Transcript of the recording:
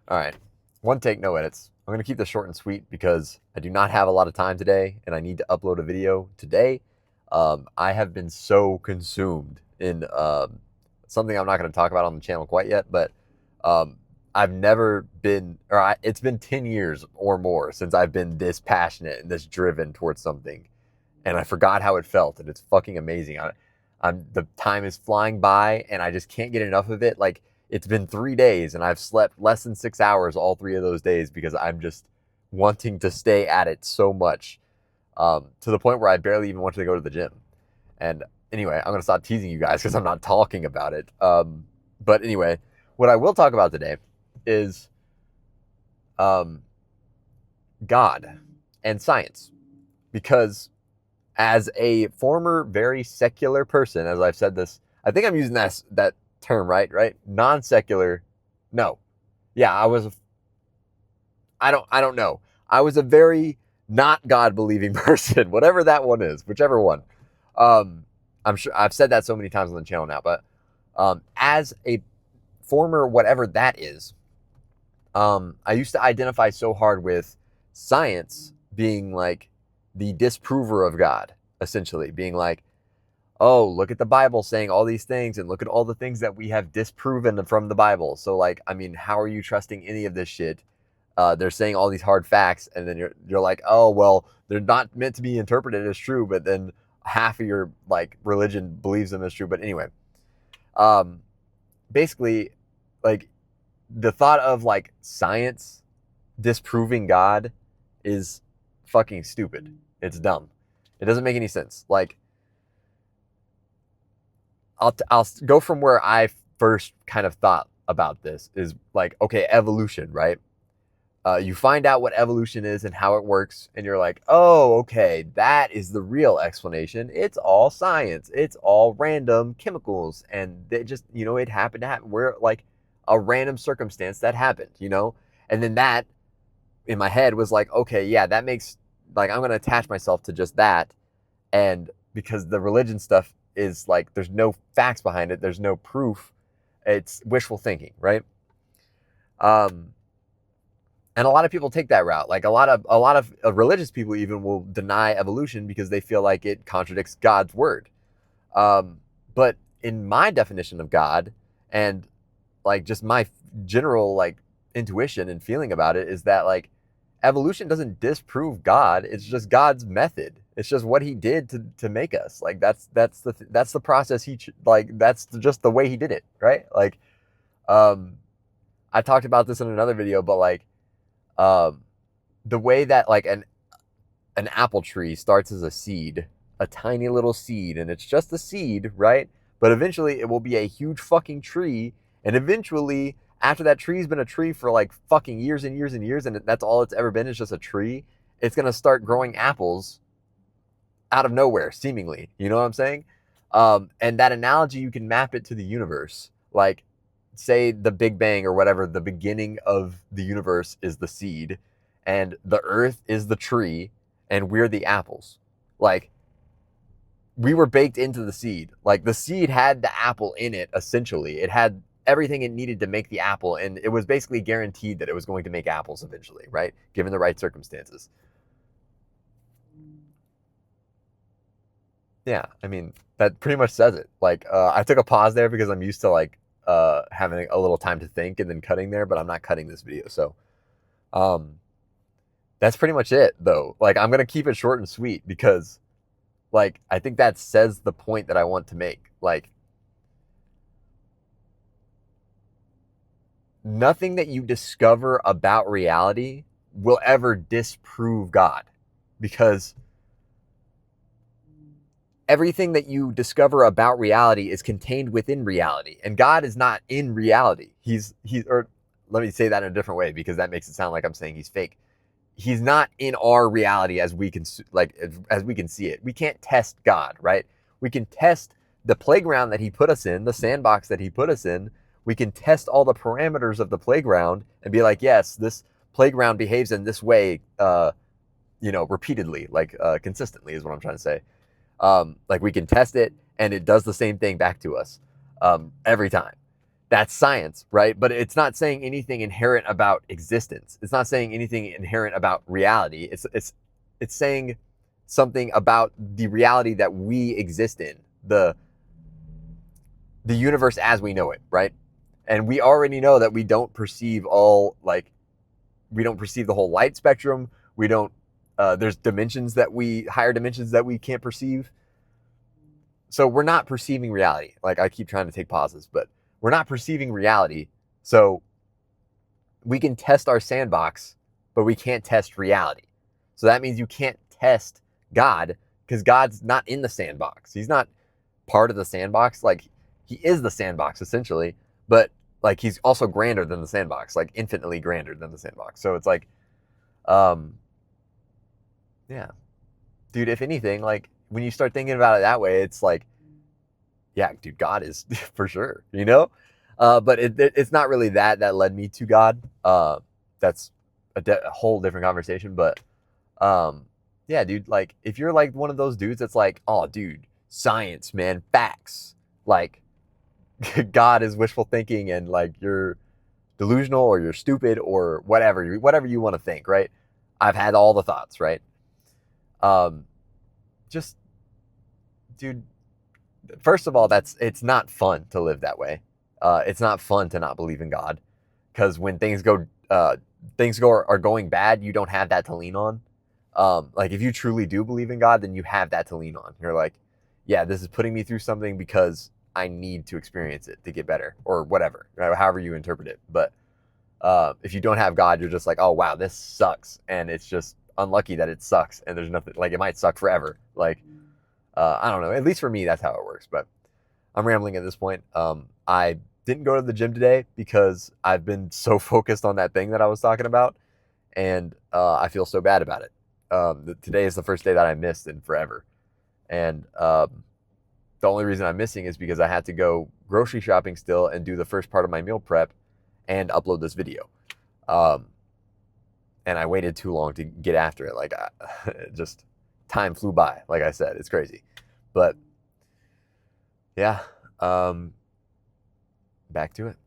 All right. One take, no edits. I'm going to keep this short and sweet because I do not have a lot of time today and I need to upload a video today. I have been so consumed in something I'm not going to talk about on the channel quite yet, but um, I've never been, it's been 10 years or more since I've been this passionate and this driven towards something. And I forgot how it felt, and it's fucking amazing. The time is flying by, and I just can't get enough of it. Like, it's been 3 days, and I've slept less than 6 hours all 3 of those days because I'm just wanting to stay at it so much, to the point where I barely even want to go to the gym. And anyway, I'm gonna stop teasing you guys because I'm not talking about it. But anyway, what I will talk about today is um, God and science, because as a former very secular person, as I've said this, I think I'm using that term right, right? Non-secular. No. Yeah, I don't know. I was a very not God believing person, whatever that one is, whichever one. I'm sure I've said that so many times on the channel now, but as a former whatever that is, I used to identify so hard with science being like the disprover of God, essentially being like, oh, look at the Bible saying all these things and look at all the things that we have disproven from the Bible. So like, I mean, how are you trusting any of this shit? They're saying all these hard facts, and then you're like, oh well, they're not meant to be interpreted as true, but then half of your like religion believes them as true. But anyway, um, basically, like the thought of like science disproving God is fucking stupid. It's dumb. It doesn't make any sense. Like I'll go from where I first kind of thought about this is like, okay, evolution, right? You find out what evolution is and how it works, and you're like, oh, okay, that is the real explanation. It's all science. It's all random chemicals, and they just, it happened to happen. We're like a random circumstance that happened, and then that in my head was like, okay, yeah, that makes like I'm gonna attach myself to just that, and because the religion stuff is like there's no facts behind it, there's no proof, it's wishful thinking, right? Um, and a lot of people take that route. Like a lot of religious people even will deny evolution because they feel like it contradicts God's word. But in my definition of God, and like just my general like intuition and feeling about it, is that like evolution doesn't disprove God. It's just God's method. It's just what He did to make us. Like that's the process. Like that's just the way He did it, right? Like um, I talked about this in another video, but like um, the way that like an apple tree starts as a seed, a tiny little seed, and it's just a seed, right? But eventually it will be a huge fucking tree, and eventually after that tree's been a tree for like fucking years and years and years, and that's all it's ever been is just a tree, it's gonna start growing apples out of nowhere, seemingly. You know what I'm saying? And that analogy, you can map it to the universe. Like, say the Big Bang or whatever, the beginning of the universe is the seed, and the earth is the tree, and we're the apples. Like, we were baked into the seed. Like, the seed had the apple in it, essentially. It had everything it needed to make the apple, and it was basically guaranteed that it was going to make apples eventually, right? Given the right circumstances. Yeah, I mean, that pretty much says it. Like, I took a pause there because I'm used to like having a little time to think and then cutting there, but I'm not cutting this video. So, um, that's pretty much it though. Like, I'm gonna keep it short and sweet because, like, I think that says the point that I want to make. Like, nothing that you discover about reality will ever disprove God, because everything that you discover about reality is contained within reality, and God is not in reality. Or let me say that in a different way because that makes it sound like I'm saying He's fake. He's not in our reality as we can, like, as we can see it. We can't test God, right? We can test the playground that He put us in, the sandbox that He put us in. We can test all the parameters of the playground and be like, yes, this playground behaves in this way, repeatedly, like consistently is what I'm trying to say. Like, we can test it and it does the same thing back to us every time. That's science, right? But it's not saying anything inherent about existence. It's not saying anything inherent about reality. It's saying something about the reality that we exist in, the universe as we know it, right? And we already know that we don't perceive all, like, we don't perceive the whole light spectrum. We don't there's higher dimensions that we can't perceive. So we're not perceiving reality. Like, I keep trying to take pauses, but we're not perceiving reality. So we can test our sandbox, but we can't test reality. So that means you can't test God, because God's not in the sandbox. He's not part of the sandbox. Like, he is the sandbox essentially, but like, he's also grander than the sandbox, like infinitely grander than the sandbox. So it's like, um, yeah, dude, if anything, like, when you start thinking about it that way, it's like, yeah, dude, God is for sure, you know? But it's not really that led me to God. That's a whole different conversation. But yeah, dude, like, if you're like one of those dudes that's like, oh, dude, science, man, facts, like, God is wishful thinking, and like, you're delusional, or you're stupid, or whatever you want to think, right? I've had all the thoughts, right? Um, just, dude, first of all, it's not fun to live that way. It's not fun to not believe in God, because when are going bad, you don't have that to lean on. Like, if you truly do believe in God, then you have that to lean on. You're like, yeah, this is putting me through something because I need to experience it to get better, or whatever, right? However you interpret it. But if you don't have God, you're just like, oh wow, this sucks, and it's just unlucky that it sucks, and there's nothing, like, it might suck forever. Like, I don't know. At least for me, that's how it works. But I'm rambling at this point. I didn't go to the gym today because I've been so focused on that thing that I was talking about, and I feel so bad about it. Today is the first day that I missed in forever, and the only reason I'm missing is because I had to go grocery shopping still and do the first part of my meal prep and upload this video. And I waited too long to get after it. Like, just time flew by. Like I said, it's crazy. But yeah, back to it.